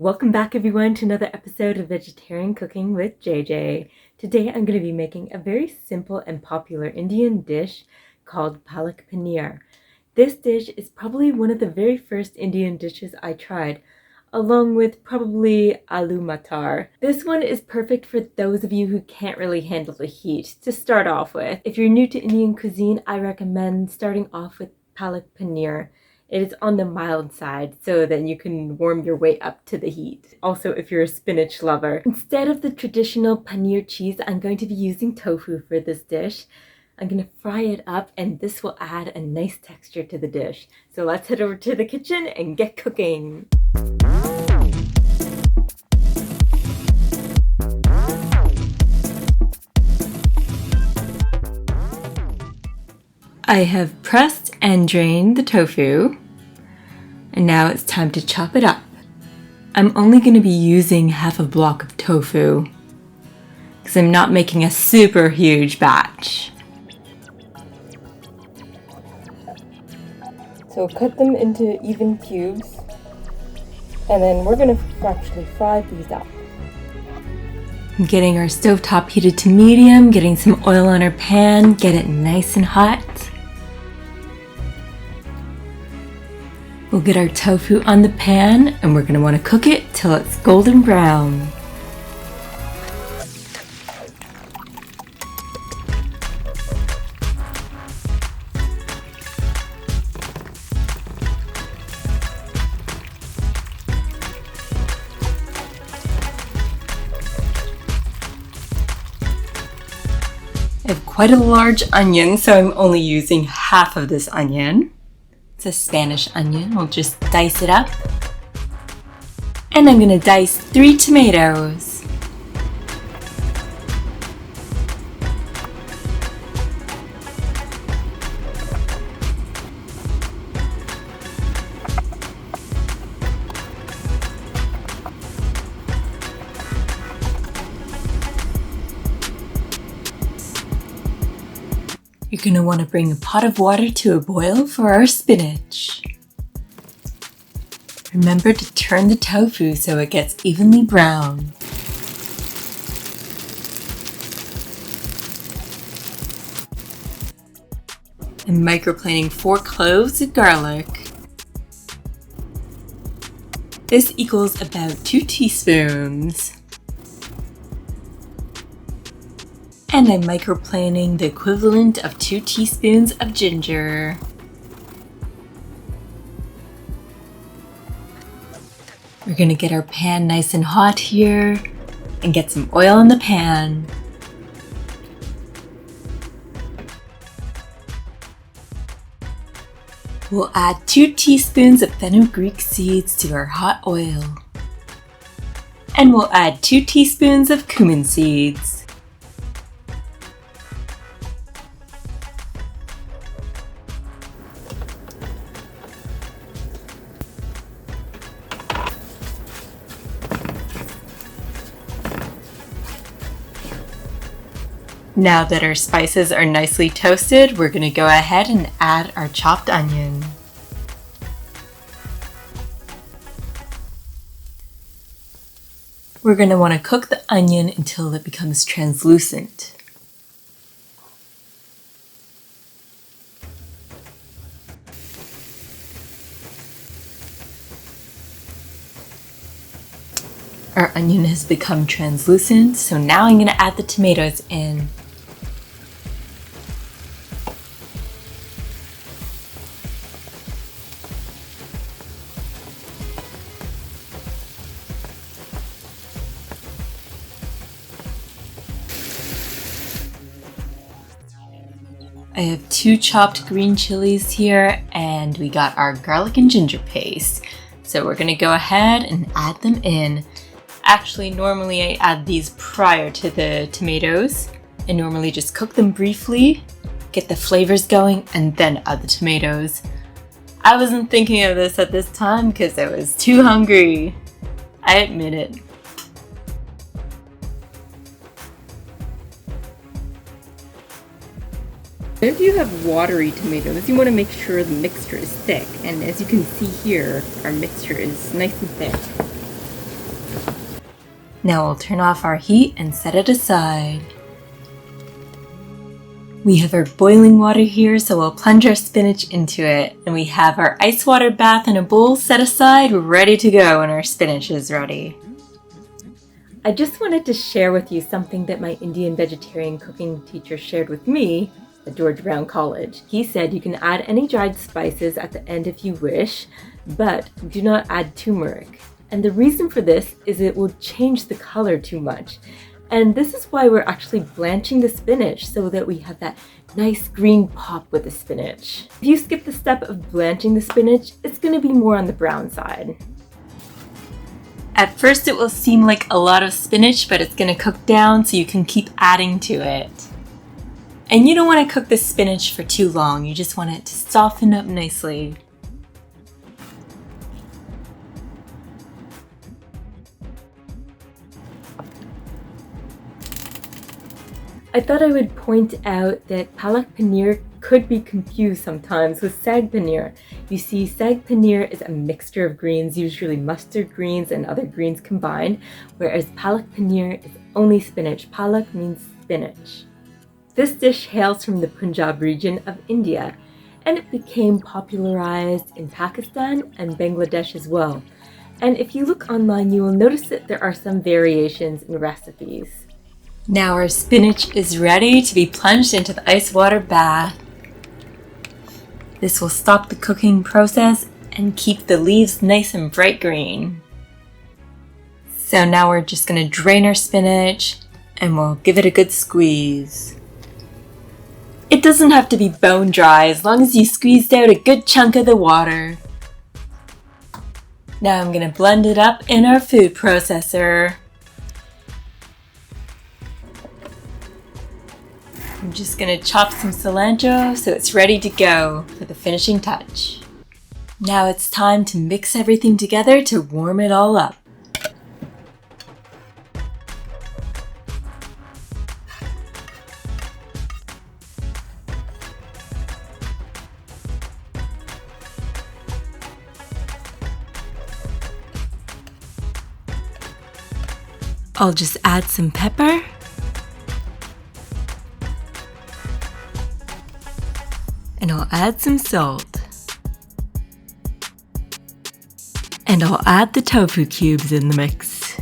Welcome back everyone to another episode of Vegetarian Cooking with JJ. Today I'm going to be making a very simple and popular Indian dish called Palak Paneer. This dish is probably one of the very first Indian dishes I tried, along with probably aloo matar. This one is perfect for those of you who can't really handle the heat to start off with. If you're new to Indian cuisine, I recommend starting off with Palak Paneer. It is on the mild side, so then you can warm your way up to the heat. Also, if you're a spinach lover. Instead of the traditional paneer cheese, I'm going to be using tofu for this dish. I'm going to fry it up, and this will add a nice texture to the dish. So let's head over to the kitchen and get cooking. I have pressed and drained the tofu, and now it's time to chop it up. I'm only going to be using half a block of tofu because I'm not making a super huge batch. So cut them into even cubes, and then we're going to actually fry these up. Getting our stovetop heated to medium, getting some oil on our pan, get it nice and hot. We'll get our tofu on the pan, and we're going to want to cook it till it's golden brown. I have quite a large onion, so I'm only using half of this onion. It's a Spanish onion. We'll just dice it up. And I'm going to dice 3 tomatoes. You're going to want to bring a pot of water to a boil for our spinach. Remember to turn the tofu so it gets evenly brown. I'm microplaning 4 cloves of garlic. This equals about 2 teaspoons. And I'm microplaning the equivalent of 2 teaspoons of ginger. We're going to get our pan nice and hot here and get some oil in the pan. We'll add 2 teaspoons of fenugreek seeds to our hot oil. And we'll add 2 teaspoons of cumin seeds. Now that our spices are nicely toasted, we're going to go ahead and add our chopped onion. We're going to want to cook the onion until it becomes translucent. Our onion has become translucent, so now I'm going to add the tomatoes in. I have 2 chopped green chilies here, and we got our garlic and ginger paste. So we're going to go ahead and add them in. Actually, normally I add these prior to the tomatoes. I normally just cook them briefly, get the flavors going, and then add the tomatoes. I wasn't thinking of this at this time because I was too hungry. I admit it. If you have watery tomatoes, you want to make sure the mixture is thick. And as you can see here, our mixture is nice and thick. Now we'll turn off our heat and set it aside. We have our boiling water here, so we'll plunge our spinach into it. And we have our ice water bath in a bowl set aside, ready to go when our spinach is ready. I just wanted to share with you something that my Indian vegetarian cooking teacher shared with me at George Brown College. He said you can add any dried spices at the end if you wish, but do not add turmeric. And the reason for this is it will change the color too much. And this is why we're actually blanching the spinach so that we have that nice green pop with the spinach. If you skip the step of blanching the spinach, it's going to be more on the brown side. At first it will seem like a lot of spinach, but it's going to cook down so you can keep adding to it. And you don't want to cook the spinach for too long, you just want it to soften up nicely. I thought I would point out that Palak Paneer could be confused sometimes with Sag Paneer. You see, Sag Paneer is a mixture of greens, usually mustard greens and other greens combined, whereas Palak Paneer is only spinach. Palak means spinach. This dish hails from the Punjab region of India, and it became popularized in Pakistan and Bangladesh as well. And if you look online, you will notice that there are some variations in recipes. Now our spinach is ready to be plunged into the ice water bath. This will stop the cooking process and keep the leaves nice and bright green. So now we're just going to drain our spinach and we'll give it a good squeeze. It doesn't have to be bone dry as long as you squeezed out a good chunk of the water. Now I'm going to blend it up in our food processor. I'm just going to chop some cilantro so it's ready to go for the finishing touch. Now it's time to mix everything together to warm it all up. I'll just add some pepper. And I'll add some salt. And I'll add the tofu cubes in the mix.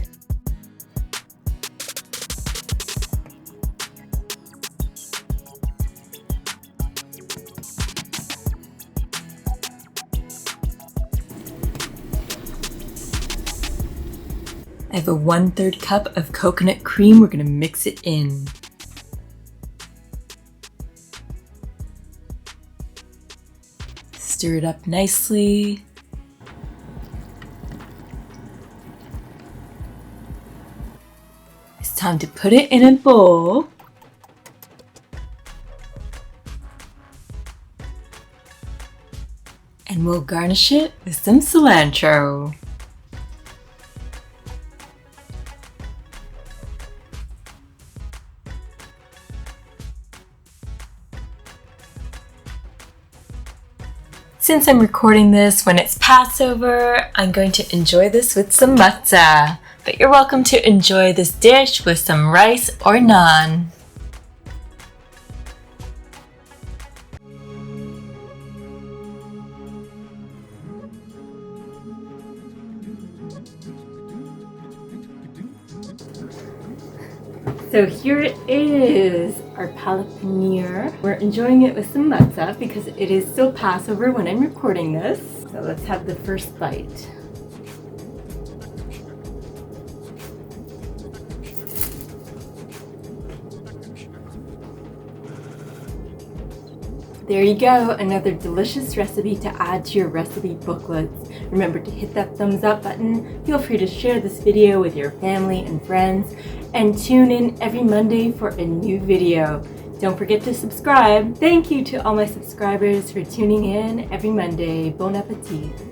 I have a 1/3 cup of coconut cream. We're going to mix it in. Stir it up nicely. It's time to put it in a bowl. And we'll garnish it with some cilantro. Since I'm recording this when it's Passover, I'm going to enjoy this with some matzah. But you're welcome to enjoy this dish with some rice or naan. So here it is, our Palak Paneer. We're enjoying it with some matzah because it is still Passover when I'm recording this. So let's have the first bite. There you go, another delicious recipe to add to your recipe booklets. Remember to hit that thumbs up button. Feel free to share this video with your family and friends. And tune in every Monday for a new video. Don't forget to subscribe. Thank you to all my subscribers for tuning in every Monday. Bon appetit.